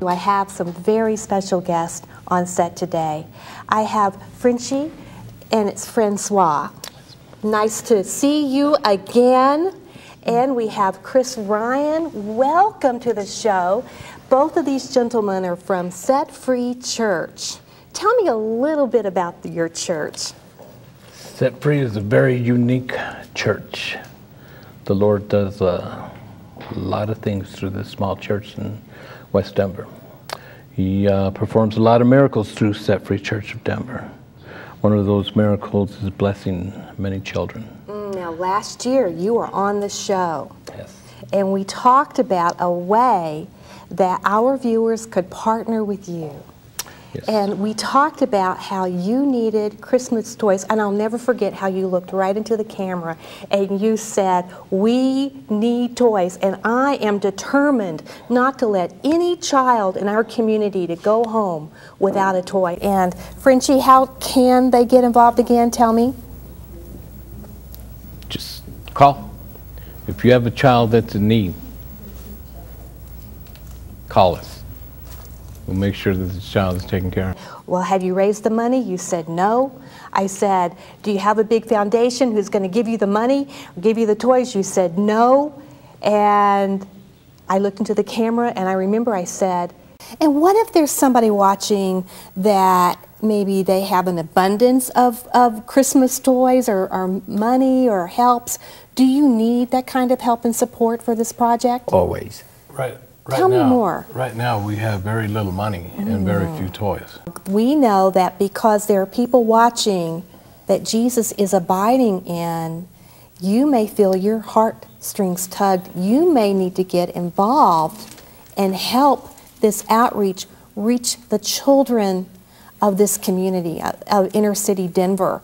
I have some very special guests on set today. I have Frenchie and it's Francois. Nice to see you again. And we have Chris Ryan. Welcome to the show. Both of these gentlemen are from Set Free Church. Tell me a little bit about your church. Set Free is a very unique church. The Lord does a lot of things through this small church in West Denver. He performs a lot of miracles through Set Free Church of Denver. One of those miracles is blessing many children. Now, last year you were on the show. Yes. And we talked about a way that our viewers could partner with you. Yes. And we talked about how you needed Christmas toys, and I'll never forget how you looked right into the camera and you said, we need toys, and I am determined not to let any child in our community to go home without a toy. And Frenchie, how can they get involved again? Tell me. Just call. If you have a child that's in need, call us. We'll make sure that the child is taken care of. Well, have you raised the money? You said no. I said, do you have a big foundation who's going to give you the money, give you the toys? You said no. And I looked into the camera and I remember I said, and what if there's somebody watching that maybe they have an abundance of Christmas toys or money or helps? Do you need that kind of help and support for this project? Always. Right. Tell me more. Right now we have very little money and very few toys. We know that because there are people watching that Jesus is abiding in, you may feel your heartstrings tugged. You may need to get involved and help this outreach reach the children of this community, of inner city Denver.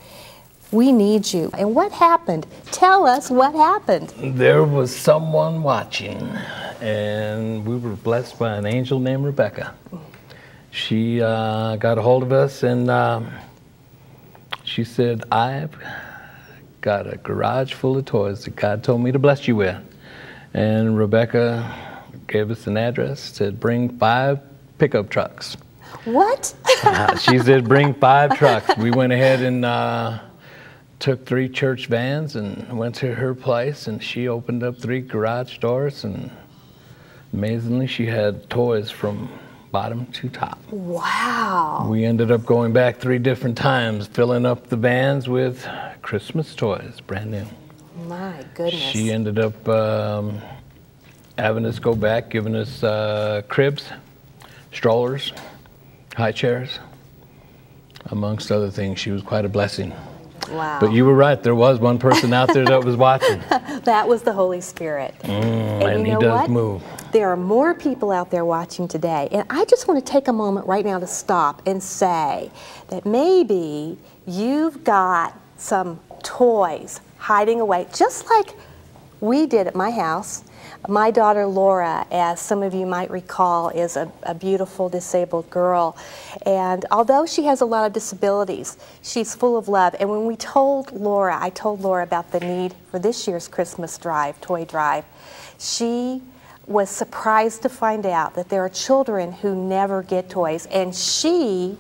We need you. And what happened? Tell us what happened. There was someone watching, and we were blessed by an angel named Rebecca. She got a hold of us, and she said, I've got a garage full of toys that God told me to bless you with. And Rebecca gave us an address, said bring 5 pickup trucks. What? She said bring 5 trucks. We went ahead and took 3 church vans and went to her place, and she opened up 3 garage doors, and amazingly she had toys from bottom to top. Wow. We ended up going back 3 different times, filling up the vans with Christmas toys, brand new. My goodness. She ended up having us go back, giving us cribs, strollers, high chairs, amongst other things. She was quite a blessing. Wow. But you were right, there was one person out there that was watching. That was the Holy Spirit. And he does move. There are more people out there watching today, and I just want to take a moment right now to stop and say that maybe you've got some toys hiding away, just like we did at my house. My daughter Laura, as some of you might recall, is a beautiful disabled girl. And although she has a lot of disabilities, she's full of love. And when I told Laura about the need for this year's Christmas drive, toy drive, she was surprised to find out that there are children who never get toys. And she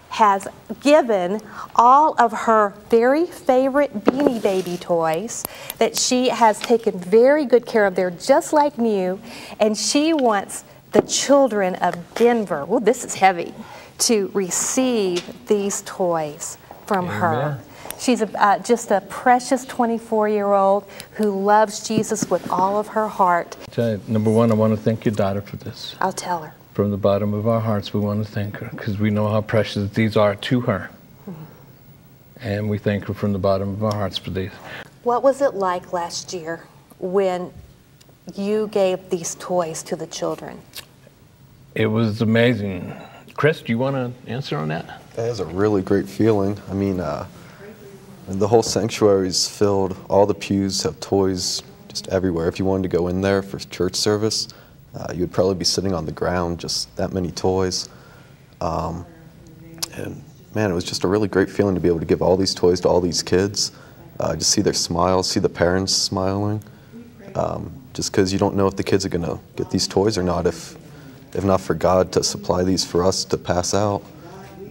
has given all of her very favorite Beanie Baby toys that she has taken very good care of. They're just like new, and she wants the children of Denver, well, this is heavy, to receive these toys from her. She's just a precious 24-year-old who loves Jesus with all of her heart. Number one, I want to thank your daughter for this. I'll tell her. From the bottom of our hearts, we want to thank her because we know how precious these are to her. And we thank her from the bottom of our hearts for these. What was it like last year when you gave these toys to the children? It was amazing. Chris, do you want to answer on that? That is a really great feeling. I mean, the whole sanctuary is filled. All the pews have toys just everywhere. If you wanted to go in there for church service, you would probably be sitting on the ground, just that many toys. And man, it was just a really great feeling to be able to give all these toys to all these kids. Just see their smiles, see the parents smiling. Just because you don't know if the kids are going to get these toys or not if if not for God to supply these for us to pass out,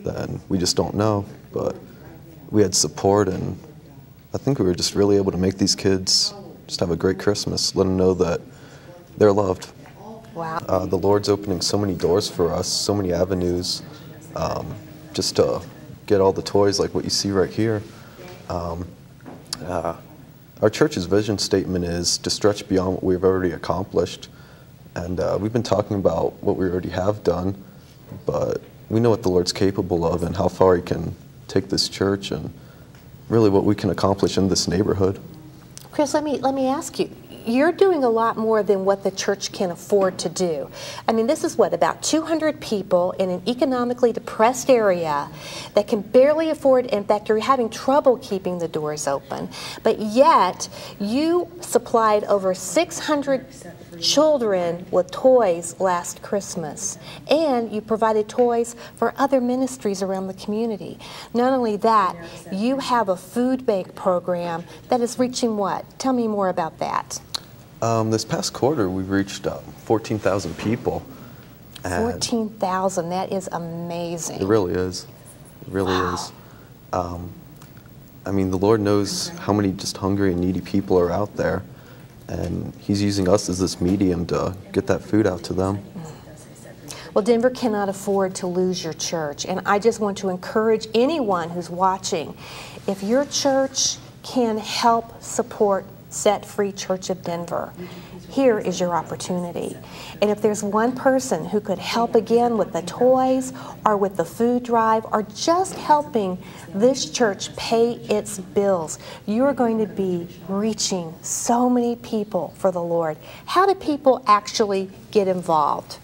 then we just don't know. But we had support, and I think we were just really able to make these kids just have a great Christmas, let them know that they're loved. Wow. The Lord's opening so many doors for us, so many avenues, just to get all the toys like what you see right here. Our church's vision statement is to stretch beyond what we've already accomplished. And we've been talking about what we already have done, but we know what the Lord's capable of and how far He can take this church and really what we can accomplish in this neighborhood. Chris, let me ask you. You're doing a lot more than what the church can afford to do. I mean, this is what, about 200 people in an economically depressed area that can barely afford, in fact, you're having trouble keeping the doors open, but yet you supplied over 600 children with toys last Christmas, and you provided toys for other ministries around the community. Not only that, you have a food bank program that is reaching what? Tell me more about that. This past quarter, we've reached 14,000 people. 14,000, that is amazing. It really is. It really is. I mean, the Lord knows how many just hungry and needy people are out there, and He's using us as this medium to get that food out to them. Well, Denver cannot afford to lose your church, and I just want to encourage anyone who's watching, if your church can help support Set Free Church of Denver, here is your opportunity. And if there's one person who could help again with the toys or with the food drive or just helping this church pay its bills, you are going to be reaching so many people for the Lord. How do people actually get involved?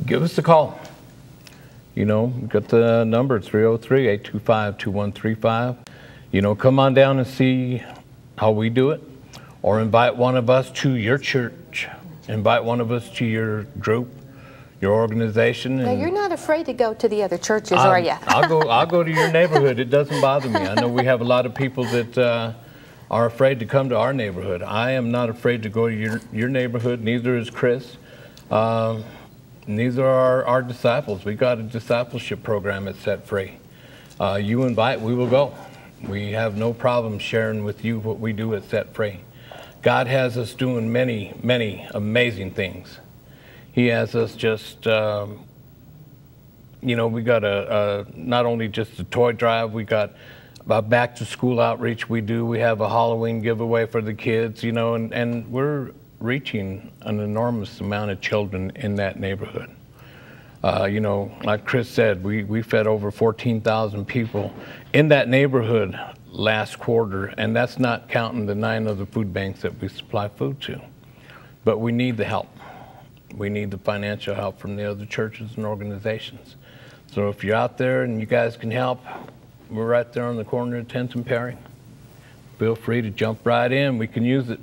Give us a call. You know, we've got the number, 303-825-2135. You know, come on down and see how we do it, or invite one of us to your church, invite one of us to your group, your organization. Now, you're not afraid to go to the other churches, are you? I'll go to your neighborhood. It doesn't bother me. I know we have a lot of people that are afraid to come to our neighborhood. I am not afraid to go to your neighborhood. Neither is Chris. Neither are our disciples. We got a discipleship program at Set Free. You invite, we will go. We have no problem sharing with you what we do at Set Free. God has us doing many, many amazing things. He has us just, you know, we got not only just a toy drive, we got a back to school outreach we do. We have a Halloween giveaway for the kids, you know, and we're reaching an enormous amount of children in that neighborhood. You know, like Chris said, we fed over 14,000 people in that neighborhood last quarter, and that's not counting the 9 other food banks that we supply food to. But we need the help. We need the financial help from the other churches and organizations. So if you're out there and you guys can help, we're right there on the corner of 10th and Perry. Feel free to jump right in. We can use it.